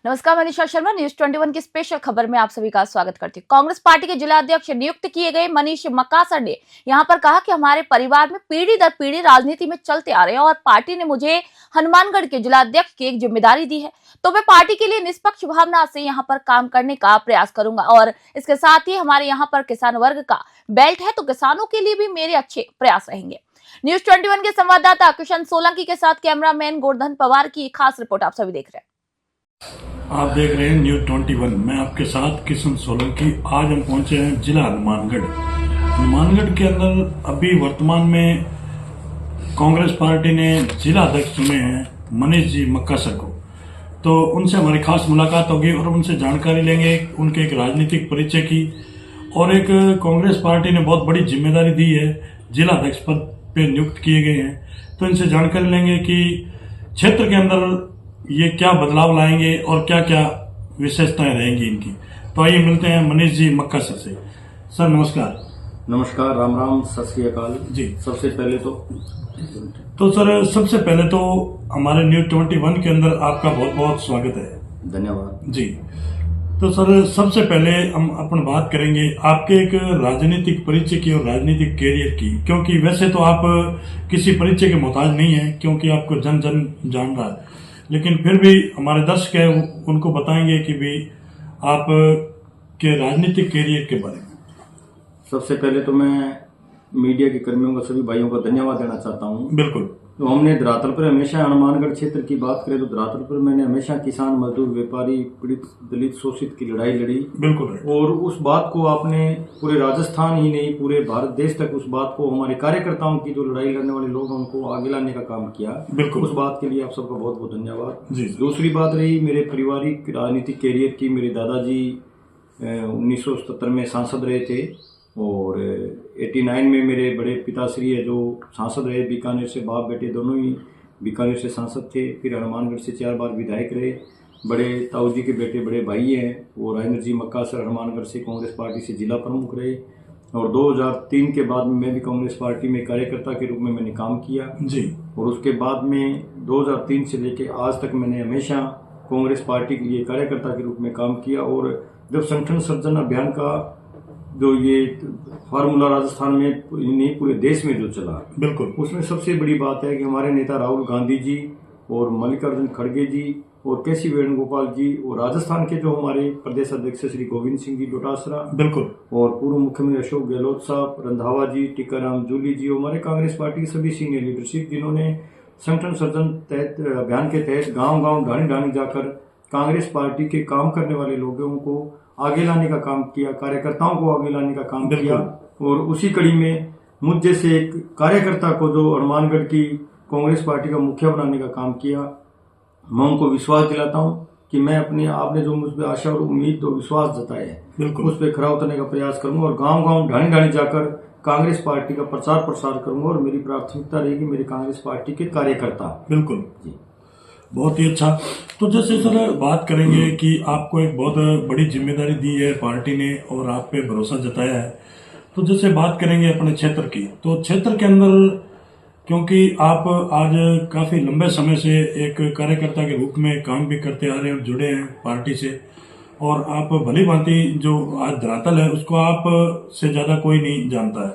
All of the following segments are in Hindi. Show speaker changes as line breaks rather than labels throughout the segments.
नमस्कार, मनीषा शर्मा न्यूज 21 की स्पेशल खबर में आप सभी का स्वागत करती हूँ। कांग्रेस पार्टी के जिला अध्यक्ष नियुक्त किए गए मनीष मक्कासर ने यहां पर कहा कि हमारे परिवार में पीढ़ी दर पीढ़ी राजनीति में चलते आ रहे हैं और पार्टी ने मुझे हनुमानगढ़ के जिला अध्यक्ष की एक जिम्मेदारी दी है, तो मैं पार्टी के लिए निष्पक्ष भावना से यहाँ पर काम करने का प्रयास करूंगा और इसके साथ ही हमारे यहाँ पर किसान वर्ग का बेल्ट है, तो किसानों के लिए भी मेरे अच्छे प्रयास रहेंगे। न्यूज 21 के संवाददाता किशन सोलंकी के साथ कैमरामैन गोवर्धन पवार की खास रिपोर्ट आप सभी देख रहे हैं।
आप देख रहे हैं न्यूज 21। मैं आपके साथ किशन सोलंकी। आज हम पहुंचे हैं जिला हनुमानगढ़ के अंदर अभी वर्तमान में कांग्रेस पार्टी ने जिला अध्यक्ष चुने हैं मनीष जी मक्कासर को, तो उनसे हमारी खास मुलाकात होगी और उनसे जानकारी लेंगे उनके एक राजनीतिक परिचय की। और एक कांग्रेस पार्टी ने बहुत बड़ी जिम्मेदारी दी है, जिला अध्यक्ष पद पे नियुक्त किए गए हैं, तो इनसे जानकारी लेंगे कि क्षेत्र के अंदर ये क्या बदलाव लाएंगे और क्या क्या विशेषताएं रहेंगी इनकी। तो आइए मिलते हैं मनीष जी मक्कासर से। सर नमस्कार।
नमस्कार, राम राम, सत श्री अकाल
जी।
सबसे पहले
सबसे पहले तो हमारे न्यूज 21 के अंदर आपका बहुत बहुत स्वागत है।
धन्यवाद
जी। तो सर सबसे पहले हम अपन बात करेंगे आपके एक राजनीतिक परिचय की और राजनीतिक कैरियर की, क्योंकि वैसे तो आप किसी परिचय के मोहताज नहीं है, क्योंकि आपको जन जन जान रहा है, लेकिन फिर भी हमारे दर्शक है उनको बताएंगे कि भी आप के राजनीतिक कैरियर के बारे में।
सबसे पहले तो मैं मीडिया के कर्मियों का, सभी भाइयों का धन्यवाद देना चाहता हूँ।
बिल्कुल।
तो हमने धरातल पर हमेशा हनुमानगढ़ क्षेत्र की बात करें तो धरातल पर मैंने हमेशा किसान, मजदूर, व्यापारी, पीड़ित, दलित, शोषित की लड़ाई लड़ी।
बिल्कुल।
और उस बात को आपने पूरे राजस्थान ही नहीं पूरे भारत देश तक उस बात को, हमारे कार्यकर्ताओं की जो लड़ाई लड़ने वाले लोग हैं उनको आगे लाने का काम किया।
बिल्कुल।
उस बात के लिए आप सबका बहुत बहुत धन्यवाद
जी।
दूसरी बात रही मेरे पारिवारिक राजनीतिक कैरियर की। मेरे दादाजी 1977 में सांसद रहे थे और 89 में मेरे बड़े पिताश्री है जो सांसद रहे, बीकानेर से, बाप बेटे दोनों ही बीकानेर से सांसद थे। फिर हनुमानगढ़ से 4 बार विधायक रहे। बड़े ताऊ जी के बेटे बड़े भाई हैं वो राजेंद्र जी मक्कासर हनुमानगढ़ से कांग्रेस पार्टी से जिला प्रमुख रहे और 2003 के बाद में मैं भी कांग्रेस पार्टी में कार्यकर्ता के रूप में मैंने काम किया
जी।
और उसके बाद में 2003 से लेकर आज तक मैंने हमेशा कांग्रेस पार्टी के लिए कार्यकर्ता के रूप में काम किया। और जब संगठन सर्जन अभियान का जो ये फार्मूला राजस्थान में नहीं पूरे देश में जो चला,
बिल्कुल,
उसमें सबसे बड़ी बात है कि हमारे नेता राहुल गांधी जी और मल्लिकार्जुन खड़गे जी और केसी वेणुगोपाल जी और राजस्थान के जो हमारे प्रदेश अध्यक्ष श्री गोविंद सिंह जी डोटासरा, बिल्कुल, और पूर्व मुख्यमंत्री अशोक गहलोत साहब, रंधावा जी, टीकाराम जूली जी, हमारे कांग्रेस पार्टी की सभी सीनियर लीडरशिप जिन्होंने संगठन सर्जन तहत अभियान के तहत गांव गांव ढाणी ढाणी जाकर कांग्रेस पार्टी के काम करने वाले लोगों को आगे लाने का काम किया, कार्यकर्ताओं को आगे लाने का काम किया। और उसी कड़ी में मुझ जैसे एक कार्यकर्ता को जो हनुमानगढ़ की कांग्रेस पार्टी का मुखिया बनाने का काम किया, मैं उनको विश्वास दिलाता हूं कि मैं अपने आपने जो मुझ पर आशा और उम्मीद और विश्वास जताया है उस पर खरा उतरने का प्रयास करूंगा और गांव गांव ढाणी ढाणी जाकर कांग्रेस पार्टी का प्रचार प्रसार करूंगा और मेरी प्राथमिकता रहेगी मेरी कांग्रेस पार्टी के कार्यकर्ता।
बिल्कुल
जी,
बहुत ही अच्छा। तो जैसे सर बात करेंगे कि आपको एक बहुत बड़ी जिम्मेदारी दी है पार्टी ने और आप पे भरोसा जताया है, तो जैसे बात करेंगे अपने क्षेत्र की, तो क्षेत्र के अंदर क्योंकि आप आज काफी लंबे समय से एक कार्यकर्ता के रूप में काम भी करते आ रहे हैं और जुड़े हैं पार्टी से, और आप भली भांति जो आज धरातल है उसको आप से ज्यादा कोई नहीं जानता है,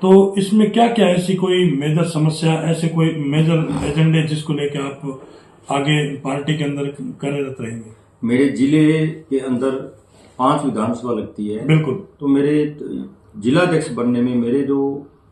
तो इसमें क्या क्या ऐसी कोई मेजर समस्या, ऐसे कोई मेजर एजेंडे जिसको लेकर आप आगे पार्टी के अंदर कार्यरत रहेंगे?
मेरे जिले के अंदर 5 विधानसभा लगती है। बिल्कुल। तो मेरे जिलाध्यक्ष बनने में मेरे जो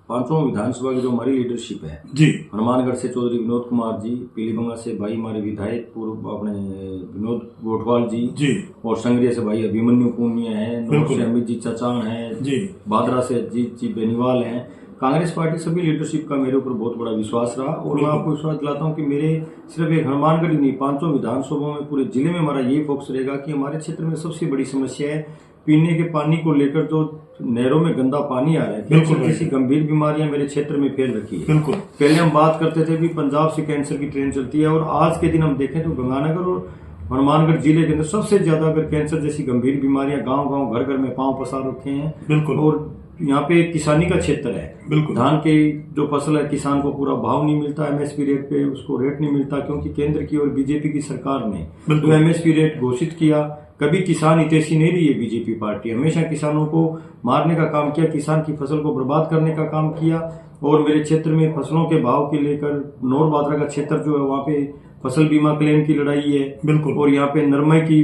5 विधानसभा की जो हमारी लीडरशिप है जी, हनुमानगढ़ से चौधरी विनोद कुमार जी, पीलीबंगा से भाई हमारे विधायक पूर्व अपने विनोद गोठवाल जी, और संग्रिया से भाई अभिमन्यु पूनिया है, नौर से अमित जी चचान है जी, बादरा से अजीत जी बेनीवाल हैं। कांग्रेस पार्टी सभी लीडरशिप का मेरे ऊपर बहुत बड़ा विश्वास रहा और मैं आपको विश्वास दिलाता हूं कि मेरे सिर्फ एक हनुमानगढ़ ही नहीं 5 विधानसभाओं में पूरे जिले में हमारा यही फोकस रहेगा कि हमारे क्षेत्र में सबसे बड़ी समस्या है पीने के पानी को लेकर जो नहरों में गंदा पानी आ रहा है। बिल्कुल। किसी गंभीर बीमारियां मेरे क्षेत्र में फैल रखी है। बिल्कुल। पहले हम बात करते थे भी पंजाब से कैंसर की ट्रेन चलती है और आज के दिन हम देखें तो गंगानगर और हनुमानगढ़ जिले के अंदर सबसे ज्यादा अगर कैंसर जैसी गंभीर बीमारियां गांव गांव घर घर में पांव पसार रखे हैं। बिल्कुल। और यहाँ पे किसानी का क्षेत्र है।
बिल्कुल।
धान के जो फसल है किसान को पूरा भाव नहीं मिलता, एमएसपी रेट पे उसको रेट नहीं मिलता, क्योंकि केंद्र की और बीजेपी की सरकार ने जो एमएसपी रेट घोषित किया, कभी किसान हितैषी नहीं रही है बीजेपी पार्टी। हमेशा किसानों को मारने का काम किया, किसान की फसल को बर्बाद करने का काम किया। और मेरे क्षेत्र में फसलों के भाव के लेकर नौर बादरा का क्षेत्र जो है वहाँ पे फसल बीमा क्लेम की लड़ाई है।
बिल्कुल।
और यहाँ पे नरमे की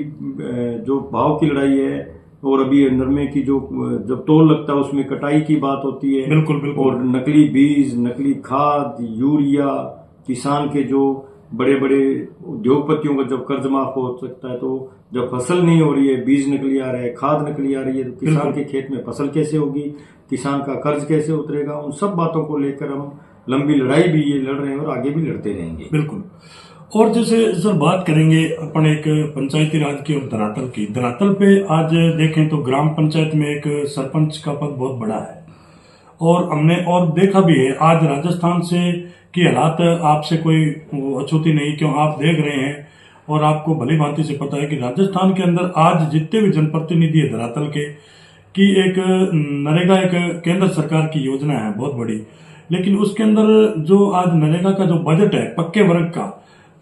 जो भाव की लड़ाई है, और अभी नरमे की जो जब तोल लगता है उसमें कटाई की बात होती है।
बिल्कुल बिल्कुल।
और नकली बीज, नकली खाद, यूरिया, किसान के जो बड़े बड़े उद्योगपतियों का जब कर्ज माफ हो सकता है, तो जब फसल नहीं हो रही है, बीज नकली आ रहे हैं, खाद नकली आ रही है, तो किसान के खेत में फसल कैसे होगी, किसान का कर्ज कैसे उतरेगा, उन सब बातों को लेकर हम लंबी लड़ाई भी ये लड़ रहे हैं और आगे भी लड़ते रहेंगे।
बिल्कुल। और जैसे सर बात करेंगे अपन एक पंचायती राज की और धरातल की। धरातल पे आज देखें तो ग्राम पंचायत में एक सरपंच का पद बहुत बड़ा है, और हमने और देखा भी है आज राजस्थान से की हालात आपसे कोई अछूती नहीं, क्यों आप देख रहे हैं और आपको भली भांति से पता है कि राजस्थान के अंदर आज जितने भी जनप्रतिनिधि है धरातल के की एक नरेगा एक केंद्र सरकार की योजना है बहुत बड़ी, लेकिन उसके अंदर जो आज नरेगा का जो बजट है पक्के वर्ग का,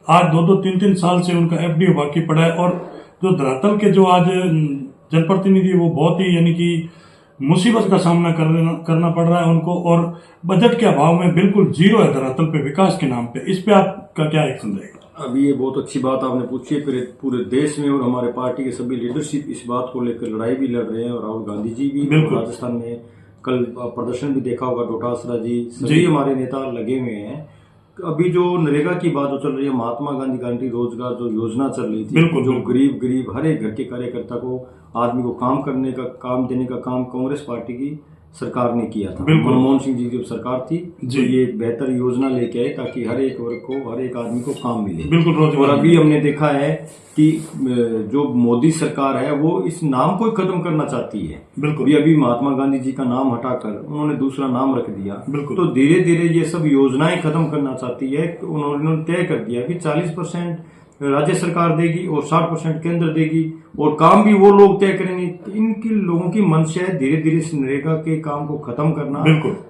आज 2-3 साल से उनका एफडीओ बाकी पड़ा है। और जो धरातल के जो आज जनप्रतिनिधि वो बहुत ही यानी कि मुसीबत का सामना करना पड़ रहा है उनको, और बजट के अभाव में बिल्कुल जीरो है धरातल पे विकास के नाम पे। इस पे आपका क्या एक्शन रहेगा?
अभी ये बहुत अच्छी बात आपने पूछी है। पूरे देश में और हमारे पार्टी के सभी लीडरशिप इस बात को लेकर लड़ाई भी लड़ रहे हैं, और राहुल गांधी जी भी राजस्थान में कल प्रदर्शन भी देखा होगा, डोटासरा जी सभी हमारे नेता लगे हुए हैं। अभी जो नरेगा की बात जो चल रही है, महात्मा गांधी गारंटी रोजगार जो योजना चल रही थी, जो गरीब हर एक घर के कार्यकर्ता को, आदमी को काम करने का, काम देने का काम कांग्रेस पार्टी की सरकार ने किया था। मनमोहन सिंह जी की सरकार थी, तो ये एक बेहतर योजना लेके आए ताकि हर एक वर्ग को, हर एक आदमी को काम मिले। और अभी हमने देखा है कि जो मोदी सरकार है वो इस नाम को खत्म करना चाहती है। बिल्कुल। अभी महात्मा गांधी जी का नाम हटाकर उन्होंने दूसरा नाम रख दिया। तो धीरे धीरे ये सब योजनाएं खत्म करना चाहती है। उन्होंने तय कर दिया कि 40% राज्य सरकार देगी और 60% केंद्र देगी, और काम भी वो लोग तय करेंगे। इनकी लोगों की मंशा है धीरे धीरे नरेगा के काम को खत्म करना।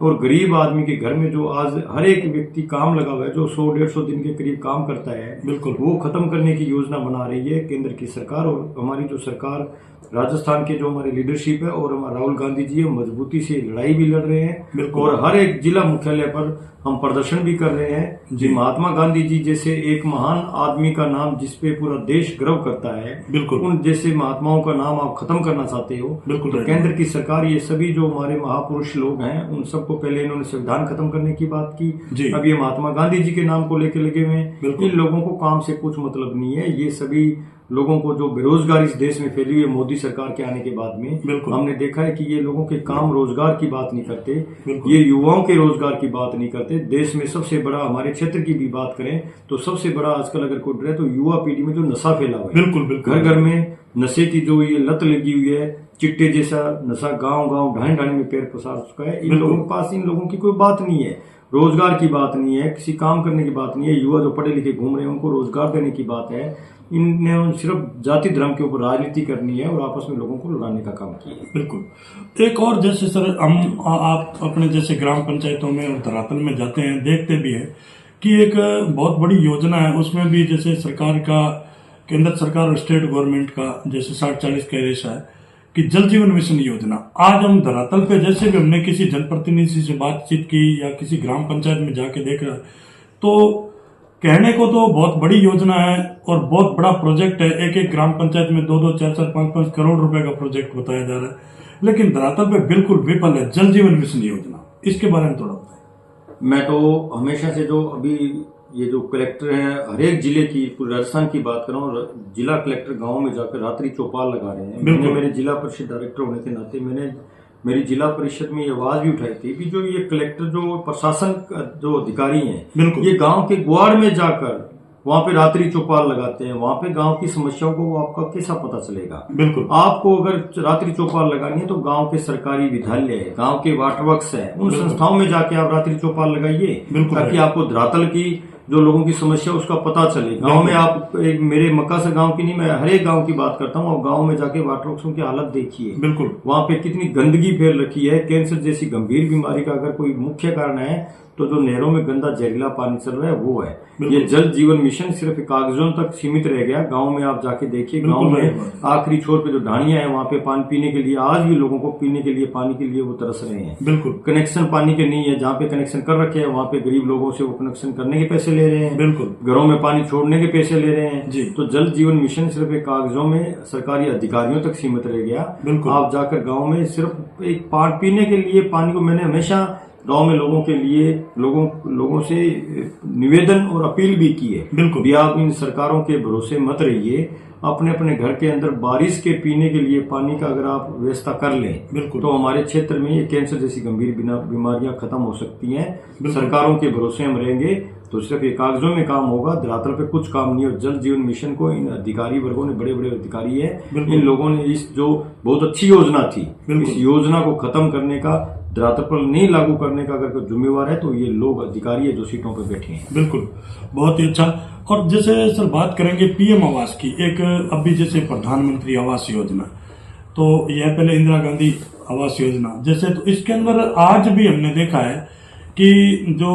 और गरीब आदमी के घर में जो आज हर एक व्यक्ति काम लगा हुआ है, जो 100-150 दिन के करीब काम करता है, वो खत्म करने की योजना बना रही है केंद्र की सरकार। और हमारी जो सरकार राजस्थान के जो हमारी लीडरशिप है और हमारा राहुल गांधी जी है, मजबूती से लड़ाई भी लड़ रहे हैं, और हर एक जिला मुख्यालय पर हम प्रदर्शन भी कर रहे हैं। जी महात्मा गांधी जी जैसे एक महान आदमी का नाम जिसपे पूरा देश गर्व करता है, उन जैसे महात्माओं का नाम आप खत्म करना चाहते हो, तो केंद्र की सरकार ये सभी जो हमारे महापुरुष लोग हैं उन सबको पहले इन्होंने संविधान खत्म करने की बात की, अब ये महात्मा गांधी जी के नाम को लेकर लगे हुए हैं। इन लोगों को काम से कुछ मतलब नहीं है। ये सभी लोगों को जो बेरोजगारी इस देश में फैली हुई है मोदी सरकार के आने के बाद में, हमने देखा है कि ये लोगों के काम रोजगार की बात नहीं करते, ये युवाओं के रोजगार की बात नहीं करते। देश में सबसे बड़ा, हमारे क्षेत्र की भी बात करें तो सबसे बड़ा आजकल अगर कोई डरे तो युवा पीढ़ी में जो नशा फैला हुआ है, घर घर में नशे की जो ये लत लगी हुई है, चिट्टे जैसा नशा गांव गांव ढाई ढाई में पैर पसार चुका है। इन लोगों के पास इन लोगों की कोई बात नहीं है, रोजगार की बात नहीं है, किसी काम करने की बात नहीं है। युवा जो पढ़े लिखे घूम रहे हैं उनको रोजगार देने की बात है। इन्हें सिर्फ जाति धर्म के ऊपर राजनीति करनी है और आपस में लोगों को लड़ाने का काम किया है।
बिल्कुल। एक और जैसे सर हम आप अपने जैसे ग्राम पंचायतों में और धरातल में जाते हैं, देखते भी है कि एक बहुत बड़ी योजना है, उसमें भी जैसे सरकार का, केंद्र सरकार और स्टेट गवर्नमेंट का जैसे 60-40 का रेशा है कि जल जीवन मिशन योजना। आज हम धरातल पे जैसे भी हमने किसी जनप्रतिनिधि से बातचीत की या किसी ग्राम पंचायत में जाके देख रहा, तो कहने को तो बहुत बड़ी योजना है और बहुत बड़ा प्रोजेक्ट है। एक एक ग्राम पंचायत में 2-2, 4-4, 5-5 करोड़ रुपए का प्रोजेक्ट बताया जा रहा है, लेकिन धरातल पे बिल्कुल विफल है जल जीवन मिशन योजना। इसके बारे में थोड़ा बताएं।
मैं तो हमेशा से जो अभी ये जो कलेक्टर हैं हर एक जिले की, पूरे राजस्थान की बात कर रहा हूँ, जिला कलेक्टर गाँव में जाकर रात्रि चौपाल लगा रहे हैं। मैंने मेरे जिला परिषद डायरेक्टर होने के नाते मैंने मेरी जिला परिषद में ये आवाज भी उठाई थी कि जो ये कलेक्टर जो प्रशासन जो अधिकारी हैं, ये गांव के ग्वाड़ में जाकर वहां पे रात्रि चौपाल लगाते हैं, वहां पे गांव की समस्याओं को आपका कैसा पता चलेगा? बिल्कुल। आपको अगर रात्रि चौपाल लगानी है तो गांव के सरकारी विद्यालय है, गांव के वाटर वर्क्स है, उन संस्थाओं में जाके आप रात्रि चौपाल लगाइए, ताकि आपको धरातल की जो लोगों की समस्या उसका पता चले। गांव में आप एक मेरे मक्कासर गांव की नहीं, मैं हर एक गांव की बात करता हूं। आप गांव में जाके वाटर वर्क्सों की हालत देखिए,
बिल्कुल
वहां पे कितनी गंदगी फैल रखी है। कैंसर जैसी गंभीर बीमारी का अगर कोई मुख्य कारण है तो जो नहरों में गंदा जहरीला पानी चल रहा है वो है। ये जल जीवन मिशन सिर्फ कागजों तक सीमित रह गया। गांव में आप जाके देखिए, गांव में आखिरी छोर पे जो ढाणियां हैं वहां पे पानी पीने के लिए आज भी लोगों को पीने के लिए पानी के लिए वो तरस रहे हैं।
बिल्कुल
कनेक्शन पानी के नहीं है, जहाँ पे कनेक्शन कर रखे हैं वहां पे गरीब लोगों से वो कनेक्शन करने के पैसे ले रहे हैं,
बिल्कुल
घरों में पानी छोड़ने के पैसे ले रहे हैं
जी।
तो जल जीवन मिशन सिर्फ एक कागजों में सरकारी अधिकारियों तक सीमित रह गया।
बिल्कुल।
आप जाकर गांव में सिर्फ एक पानी पीने के लिए पानी को, मैंने हमेशा गांव में लोगों के लिए लोगों से निवेदन और अपील भी की है,
बिल्कुल
भी आप इन सरकारों के भरोसे मत रहिए। अपने अपने घर के अंदर बारिश के पीने के लिए पानी का अगर आप व्यवस्था कर लें,
बिल्कुल
तो हमारे क्षेत्र में ये कैंसर जैसी गंभीर बीमारियां खत्म हो सकती हैं। सरकारों के भरोसे हम रहेंगे तो सिर्फ ये कागजों में काम होगा, धरातल पे कुछ काम नहीं हो। जल जीवन मिशन को इन अधिकारी वर्गों ने, बड़े बड़े अधिकारी है, इन लोगों ने इस जो बहुत अच्छी योजना थी, इस योजना को खत्म करने का, धरातल पर नहीं लागू करने का अगर कोई जिम्मेवार है तो ये लोग अधिकारी है जो सीटों पर बैठे हैं।
बिल्कुल, बहुत ही अच्छा। और जैसे सर बात करेंगे पीएम आवास की, एक अभी जैसे प्रधानमंत्री आवास योजना, तो यह पहले इंदिरा गांधी आवास योजना जैसे, तो इसके अंदर आज भी हमने देखा है कि जो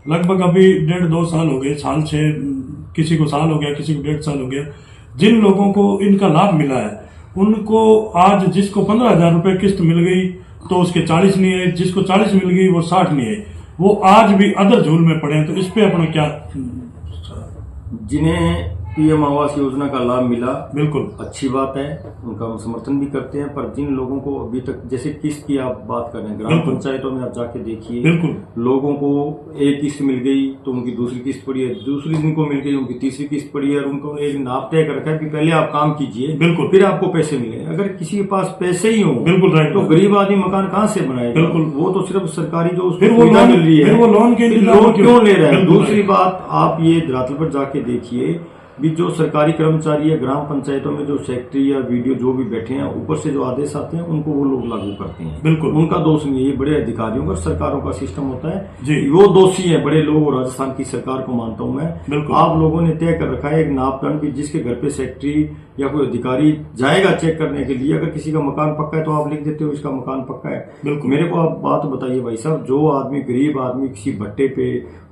लगभग अभी 1.5-2 साल हो गए, साल 6, किसी को साल हो गया, किसी को 1.5 साल हो गया, जिन लोगों को इनका लाभ मिला है उनको आज, जिसको 15,000 रुपए किस्त मिल गई तो उसके 40 नहीं है, जिसको 40 मिल गई वो 60 नहीं है, वो आज भी अदर झूल में पड़े हैं। तो इस पे अपना क्या?
जिन्हें पीएम आवास योजना का लाभ मिला,
बिल्कुल
अच्छी बात है, उनका हम समर्थन भी करते हैं। पर जिन लोगों को अभी तक, जैसे किस्त की आप बात कर रहे हैं, ग्राम पंचायतों में आप जाके देखिए,
बिल्कुल
लोगों को एक किस्त मिल गई तो उनकी दूसरी किस्त पड़ी है, दूसरी जिनको मिल गई उनकी तीसरी किस्त पड़ी है, और उनको एक नाप तय कर रखा है कि पहले आप काम कीजिए,
बिल्कुल,
फिर आपको पैसे मिले। अगर किसी के पास पैसे ही हो,
बिल्कुल राइट,
तो गरीब आदमी मकान कहाँ से बनाएगा?
बिल्कुल,
वो तो सिर्फ सरकारी जो
फिर वो
सुविधा मिल रही है,
वो लोन के
लोन क्यों ले रहा है? दूसरी बात, आप ये धरातल पर जाके देखिए भी, जो सरकारी कर्मचारी है ग्राम पंचायतों में, जो सेक्रेटरी या वीडियो जो भी बैठे हैं, ऊपर से जो आदेश आते हैं उनको वो लोग लागू करते हैं।
बिल्कुल,
उनका दोष नहीं है, ये बड़े अधिकारियों का, सरकारों का सिस्टम होता है
जी।
वो दोषी है बड़े लोग, और राजस्थान की सरकार को मानता हूं मैं।
बिल्कुल,
आप लोगों ने तय कर रखा है एक नापतन भी, जिसके घर पे सेक्रेटरी या कोई अधिकारी जाएगा चेक करने के लिए, अगर किसी का मकान पक्का है तो आप लिख देते हो इसका मकान पक्का है।
बिल्कुल,
मेरे को आप बात बताइए भाई साहब, जो आदमी, गरीब आदमी किसी भट्टे पे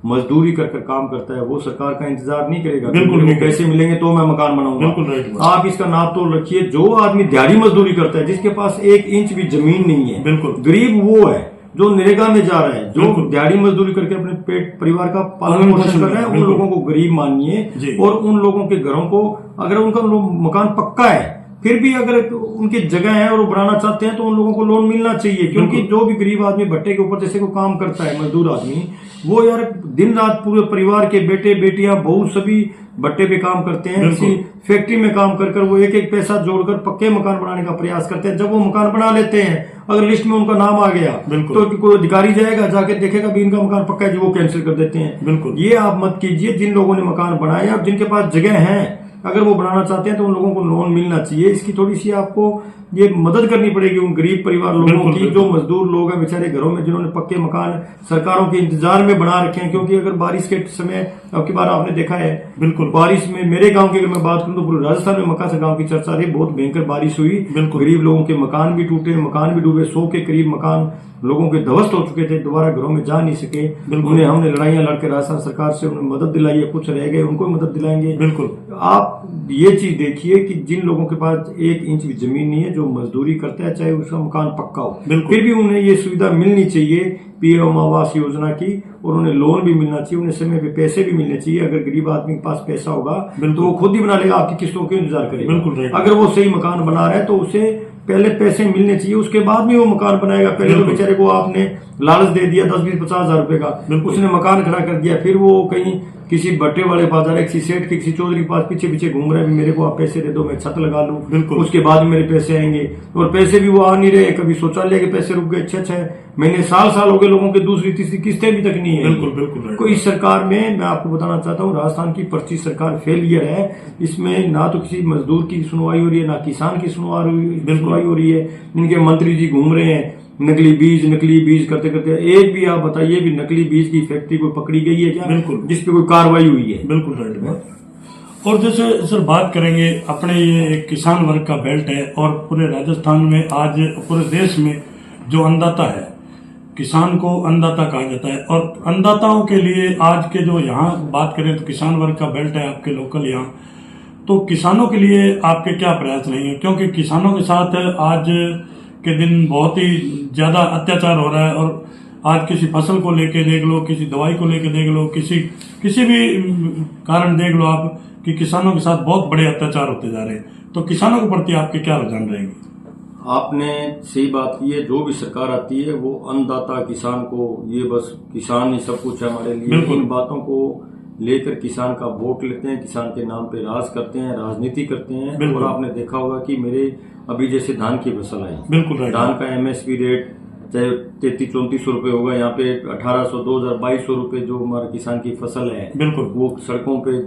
मजदूरी कर काम करता है, वो सरकार का इंतजार नहीं करेगा।
बिल्कुल,
पैसे मिलेंगे तो मैं मकान बनाऊंगा।
बिल्कुल राइट।
आप इसका नाप तोल रखिए। जो आदमी दिहाड़ी मजदूरी करता है, जिसके पास 1 इंच भी जमीन नहीं है,
बिल्कुल,
गरीब वो है जो नरेगा में जा रहा है, जो दिहाड़ी मजदूरी करके अपने पेट परिवार का पालन पोषण कर रहा है, उन लोगों को गरीब मानिए। और उन लोगों के घरों को, अगर उनका मकान पक्का है, फिर भी अगर उनकी जगह है और वो बनाना चाहते हैं तो उन लोगों को लोन मिलना चाहिए। क्योंकि जो भी गरीब आदमी भट्टे के ऊपर जैसे को काम करता है, मजदूर आदमी, वो यार दिन रात पूरे परिवार के बेटे बेटियां बहू सभी भट्टे पे काम करते हैं, किसी फैक्ट्री में काम कर वो एक एक पैसा जोड़कर पक्के मकान बनाने का प्रयास करते हैं। जब वो मकान बना लेते हैं, अगर लिस्ट में उनका नाम आ गया तो कोई अधिकारी जाएगा, जाके देखेगा भी इनका मकान पक्का है, जो वो कैंसिल कर देते हैं।
बिल्कुल, ये
आप मत कीजिए। जिन लोगों ने मकान बनाया और जिनके पास जगह है, अगर वो बनाना चाहते हैं तो उन लोगों को लोन मिलना चाहिए। इसकी थोड़ी सी आपको ये मदद करनी पड़ेगी उन गरीब परिवार लोगों की, जो मजदूर लोग हैं बेचारे घरों में, जिन्होंने पक्के मकान सरकारों के इंतजार में बना रखे हैं। क्योंकि अगर बारिश के समय, अब की बार आपने देखा है, बिल्कुल बारिश में, मेरे गांव की अगर मैं बात करूं तो पूरे राजस्थान में मक्कासर गांव की चर्चा रही, बहुत भयंकर बारिश हुई, गरीब लोगों के मकान भी टूटे, मकान भी डूबे, 100 के करीब मकान लोगों के ध्वस्त हो चुके थे, दोबारा घरों में जा नहीं सके। उन्हें हमने लड़ाइयां लड़के राजस्थान सरकार से उन्हें मदद दिलाई है, कुछ रह गए उनको मदद दिलाएंगे। बिल्कुल, आप ये चीज देखिए कि जिन लोगों के पास 1 इंच भी जमीन नहीं है, जो मजदूरी करता है, चाहे उसका मकान पक्का हो, फिर भी उन्हें ये सुविधा मिलनी चाहिए पीएम आवास योजना की, और उन्हें लोन भी मिलना चाहिए, उन्हें समय पे पैसे भी मिलने चाहिए। अगर गरीब आदमी के पास पैसा होगा तो वो खुद ही बना लेगा, आपकी किस्तों क्यों इंतजार करेगा? अगर वो सही मकान बना रहा है तो उसे पहले पैसे मिलने चाहिए, उसके बाद में वो मकान बनाएगा। पहले तो बेचारे को आपने लालच दे दिया 10, 20, 50 हजार रुपए का, उसने मकान खड़ा कर दिया, फिर वो कहीं किसी भट्टे वाले बाजार है, किसी सेठ के, किसी चौधरी के पास पीछे पीछे घूम रहा है, मेरे को आप पैसे दे दो, मैं छत लगा लूं, उसके बाद में मेरे पैसे आएंगे। और पैसे भी वो आ नहीं रहे, कभी शौचालय के पैसे रुक गए, 6-6 महीने, साल हो गए, लोगों के दूसरी तीसरी किस्तें भी तक नहीं है। बिल्कुल। कोई सरकार में, मैं आपको बताना चाहता हूँ, राजस्थान की पर्ची सरकार फेलियर है। इसमें ना तो किसी मजदूर की सुनवाई हो रही है, ना किसान की सुनवाई हो रही है। इनके मंत्री जी घूम रहे हैं, नकली बीज करते करते एक भी आप बताइए भी नकली बीज की फैक्ट्री कोई पकड़ी गई है क्या?
बिल्कुल।
जिस पे कोई कार्रवाई हुई है?
बिल्कुल राइट बात। और जैसे सर बात करेंगे, अपने ये एक किसान वर्ग का बेल्ट है और पूरे राजस्थान में आज पूरे देश में जो अन्नदाता है, किसान को अन्नदाता कहा जाता है। और अन्नदाताओं के लिए आज के जो यहाँ बात करें तो किसान वर्ग का बेल्ट है आपके लोकल यहाँ, तो किसानों के लिए आपके क्या प्रयास रहेंगे? क्योंकि किसानों के साथ आज के दिन बहुत ही ज्यादा अत्याचार हो रहा है और आज किसी फसल को लेके देख लो, किसी दवाई को लेके देख लो, किसी भी कारण देख लो आप कि किसानों के साथ बहुत बड़े अत्याचार होते जा रहे हैं। तो किसानों के प्रति आपके क्या रुझान रहेंगे?
आपने सही बात की है, जो भी सरकार आती है वो अन्नदाता किसान को, ये बस किसान ही सब कुछ है हमारे लिए। इन बातों को लेकर किसान का वोट लेते हैं, किसान के नाम पे राज करते हैं, राजनीति करते हैं। और आपने देखा होगा कि मेरे अभी जैसे धान की फसल आई,
बिल्कुल
धान का एमएसपी रेट चाहे 3300-3400 रुपए होगा, यहाँ पे 1800, 2200 रुपए जो हमारे किसान की फसल है,
बिल्कुल
वो सड़कों पे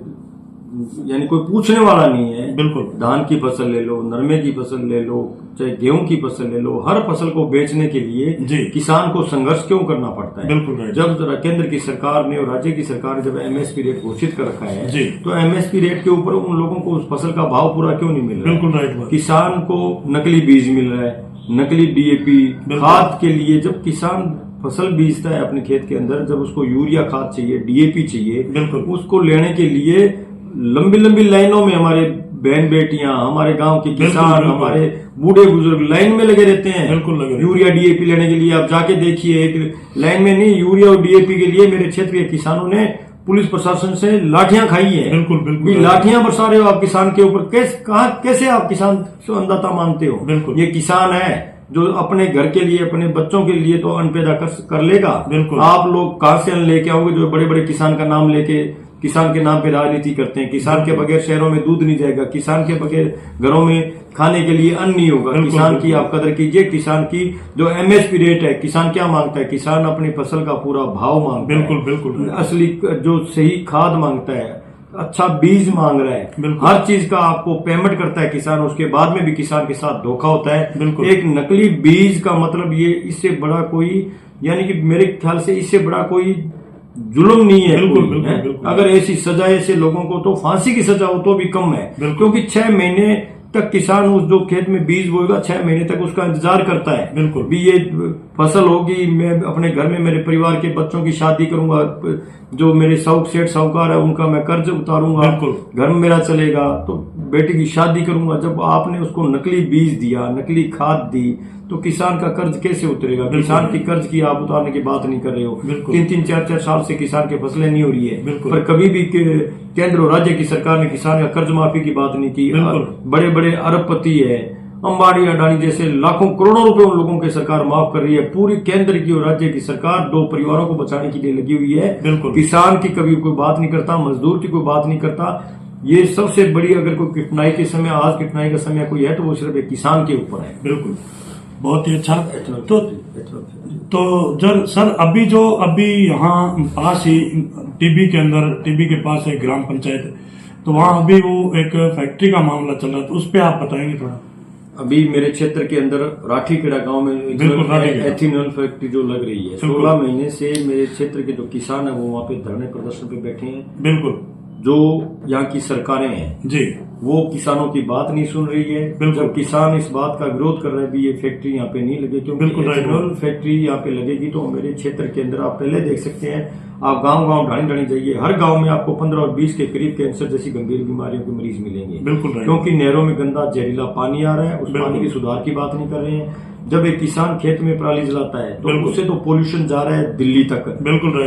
यानी कोई पूछने वाला नहीं है।
बिल्कुल।
धान की फसल ले लो, नरमे की फसल ले लो, चाहे गेहूं की फसल ले लो, हर फसल को बेचने के लिए किसान को संघर्ष क्यों करना पड़ता है?
बिल्कुल।
जब केंद्र की सरकार ने और राज्य की सरकार ने जब एमएसपी रेट घोषित कर रखा है, तो एमएसपी रेट के ऊपर उन लोगों को उस फसल का भाव पूरा क्यों नहीं मिल रहा?
बिल्कुल राइट।
किसान को नकली बीज मिल रहा है, नकली डीएपी खाद के लिए। जब किसान फसल बीजता है अपने खेत के अंदर, जब उसको यूरिया खाद चाहिए, डीएपी चाहिए, उसको लेने के लिए लंबी लंबी लाइनों में हमारे बहन बेटियां, हमारे गांव के किसान, हमारे बूढ़े बुजुर्ग लाइन में लगे रहते हैं।
बिल्कुल लगे
यूरिया डीएपी लेने के लिए। आप जाके देखिए, एक लाइन में नहीं, यूरिया और डीएपी के लिए मेरे क्षेत्र के किसानों ने पुलिस प्रशासन से लाठियां खाई है।
बिल्कुल।
लाठियां बरसा रहे हो आप किसान के ऊपर। कैसे आप किसान को अन्नदाता मानते हो? ये किसान है जो अपने घर के लिए, अपने बच्चों के लिए तो अन्न पैदा कर लेगा। आप लोग कहां से अन्न लेके आओगे जो बड़े बड़े किसान का नाम लेके किसान के नाम पे राजनीति करते हैं? किसान के बगैर शहरों में दूध नहीं जाएगा, किसान के बगैर घरों में खाने के लिए अन्न नहीं होगा। किसान की आप कदर कीजिए। किसान की जो एमएसपी रेट है, किसान क्या मांगता है? किसान अपनी फसल का पूरा भाव मांगता है।
बिल्कुल।
असली जो सही खाद मांगता है, अच्छा बीज मांग रहा है, हर चीज का आपको पेमेंट करता है किसान। उसके बाद में भी किसान के साथ धोखा होता है। एक नकली बीज का मतलब ये, इससे बड़ा कोई, यानी कि मेरे ख्याल से इससे बड़ा कोई जुल्म नहीं है। बिल्कुल। अगर ऐसी सजा ऐसे लोगों को, तो फांसी की सजा हो तो भी कम है। क्योंकि 6 महीने तक किसान उस जो खेत में बीज बोएगा, 6 महीने तक उसका इंतजार करता है। भी ये फसल होगी, मैं अपने घर में मेरे परिवार के बच्चों की शादी करूंगा, जो मेरे सेठ साहूकार है उनका मैं कर्ज उतारूंगा, घर में मेरा चलेगा, तो बेटी की शादी करूंगा। जब आपने उसको नकली बीज दिया, नकली खाद दी, तो किसान का कर्ज कैसे उतरेगा? किसान की कर्ज की आप उतारने की बात नहीं कर रहे हो। 3-3, 4-4 साल से किसान की फसलें नहीं हो रही है, पर कभी भी केंद्र और राज्य की सरकार ने किसान का कर्ज माफी की बात नहीं की। बड़े बड़े अरबपति है, अंबानी अडानी जैसे लाखों करोड़ों रुपए उन लोगों की सरकार माफ कर रही है। पूरी केंद्र की और राज्य की सरकार 2 परिवारों को बचाने के लिए लगी हुई है। किसान की कभी कोई बात नहीं करता, मजदूर की कोई बात नहीं करता। ये सबसे बड़ी, अगर कोई कठिनाई के समय, आज कठिनाई का समय कोई है, तो वो सिर्फ एक किसान के ऊपर है।
बिल्कुल, बहुत ही अच्छा। तो सर अभी यहाँ पास ही टीबी के पास एक ग्राम पंचायत, तो वहाँ अभी वो एक फैक्ट्री का मामला चल रहा है, तो उस पर आप बताएंगे थोड़ा?
अभी मेरे क्षेत्र के अंदर राठीखेड़ा गांव में एथेनॉल फैक्ट्री जो लग रही है, 16 महीने से मेरे क्षेत्र के जो किसान है वो वहाँ पे धरने प्रदर्शन पे बैठे हैं।
बिल्कुल।
जो यहाँ की सरकारें हैं
जी,
वो किसानों की बात नहीं सुन रही है। जब किसान इस बात का विरोध कर रहे हैं भी ये फैक्ट्री यहाँ पे नहीं लगे, क्योंकि एथेनॉल फैक्ट्री यहाँ पे लगेगी तो मेरे क्षेत्र के अंदर आप पहले देख सकते हैं, आप गांव ढाणी जाइए, हर गांव में आपको 15 और 20 के करीब कैंसर जैसी गंभीर बीमारियों के मरीज मिलेंगे। क्योंकि नहरों में गंदा जहरीला पानी आ रहा है, उस पानी के सुधार की बात नहीं कर रहे हैं। जब एक किसान खेत में पराली जलाता है तो उससे तो पोल्यूशन जा रहा है दिल्ली तक।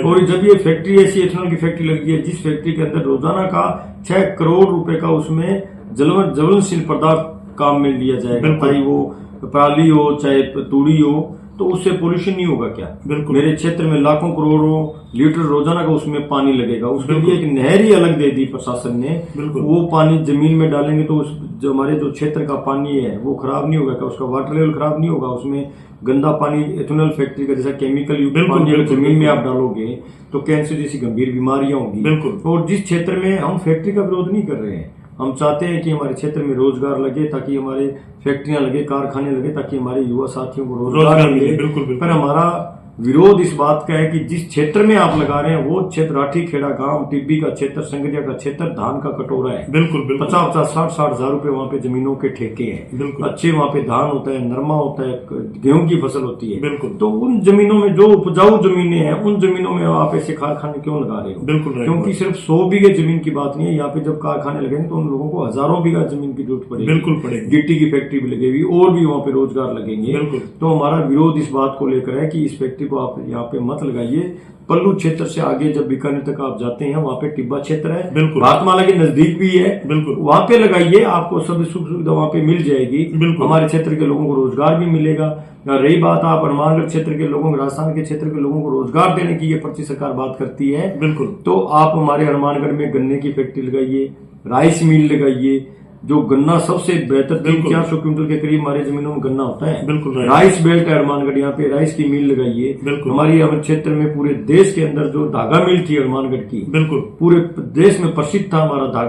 और जब ये फैक्ट्री ऐसी एथेनॉल की फैक्ट्री लगी है, जिस फैक्ट्री के अंदर रोजाना का 6 करोड़ रुपए का उसमें ज्वलनशील पदार्थ काम में लिया जाएगा, चाहे वो पराली हो चाहे तूड़ी हो, तो उससे पोल्यूशन नहीं होगा क्या? मेरे क्षेत्र में लाखों करोड़ों लीटर रोजाना का उसमें पानी लगेगा। उसके लिए एक नहर ही अलग दे दी प्रशासन ने। वो पानी जमीन में डालेंगे तो जो हमारे जो क्षेत्र का पानी है वो खराब नहीं होगा क्या? उसका वाटर लेवल खराब नहीं होगा? उसमें गंदा पानी एथेनॉल फैक्ट्री का जैसा केमिकल युक्त पानी अगर जमीन में आप डालोगे तो कैंसर जैसी गंभीर बीमारियां होंगी। और जिस क्षेत्र में हम फैक्ट्री का विरोध नहीं कर रहे हैं, हम चाहते हैं कि हमारे क्षेत्र में रोजगार लगे, ताकि हमारे फैक्ट्रियां लगे, कारखाने लगे, ताकि हमारे युवा साथियों को रोजगार मिले।
बिल्कुल।
पर हमारा विरोध इस बात का है कि जिस क्षेत्र में आप लगा रहे हैं वो क्षेत्र राठी खेड़ा गांव, टिब्बी का क्षेत्र, संगरिया का क्षेत्र धान का कटोरा है।
बिल्कुल
50-50, 60-60 हजार रुपए वहाँ पे जमीनों के ठेके हैं।
बिल्कुल।
अच्छे वहाँ पे धान होता है, नरमा होता है, गेहूं की फसल होती है।
बिल्कुल।
तो उन जमीनों में जो उपजाऊ जमीनें हैं, उन जमीनों में आप ऐसे कारखाने क्यों लगा रहे हो?
बिल्कुल।
क्योंकि सिर्फ 100 बीघे जमीन की बात नहीं है। यहाँ पे जब कारखाने लगेंगे तो उन लोगों को हजारों बीघा जमीन की जरूरत पड़ेगी।
बिल्कुल पड़ेगी।
गिट्टी की फैक्ट्री भी लगेगी और भी वहाँ पे रोजगार लगेंगे।
बिल्कुल।
तो हमारा विरोध इस बात को लेकर है कि इस फैक्ट्री को आप यहाँ पे मत लगाइए। पल्लू क्षेत्र से आगे जब बीकानेर तक आप जाते हैं वहाँ पे टिब्बा क्षेत्र है,
बिल्कुल।
भातमाला के नजदीक भी है,
बिल्कुल।
वहाँ पे लगाइए, आपको सभी सुख सुविधा वहाँ पे मिल जाएगी।
बिल्कुल।
हमारे क्षेत्र के लोगों को रोजगार भी मिलेगा। रही बात आप हनुमानगढ़ क्षेत्र के लोगों, राजस्थान के क्षेत्र के लोगों को रोजगार देने की ये पर्ची सरकार बात करती है।
बिल्कुल।
तो आप हमारे हनुमानगढ़ में गन्ने की फैक्ट्री लगाइए, राइस मिल लगाइए, जो गन्ना सबसे बेहतर 300-400 क्विंटल के करीब हमारे जमीनों में गन्ना होता है।
बिल्कुल।
राइस बेल्ट है हनुमानगढ़, यहाँ पे राइस की मिल लगाइए।
बिल्कुल।
हमारी क्षेत्र में पूरे देश के अंदर जो धागा मिल थी हनुमानगढ़ की,
बिल्कुल
पूरे देश में प्रसिद्ध था हमारा धागा।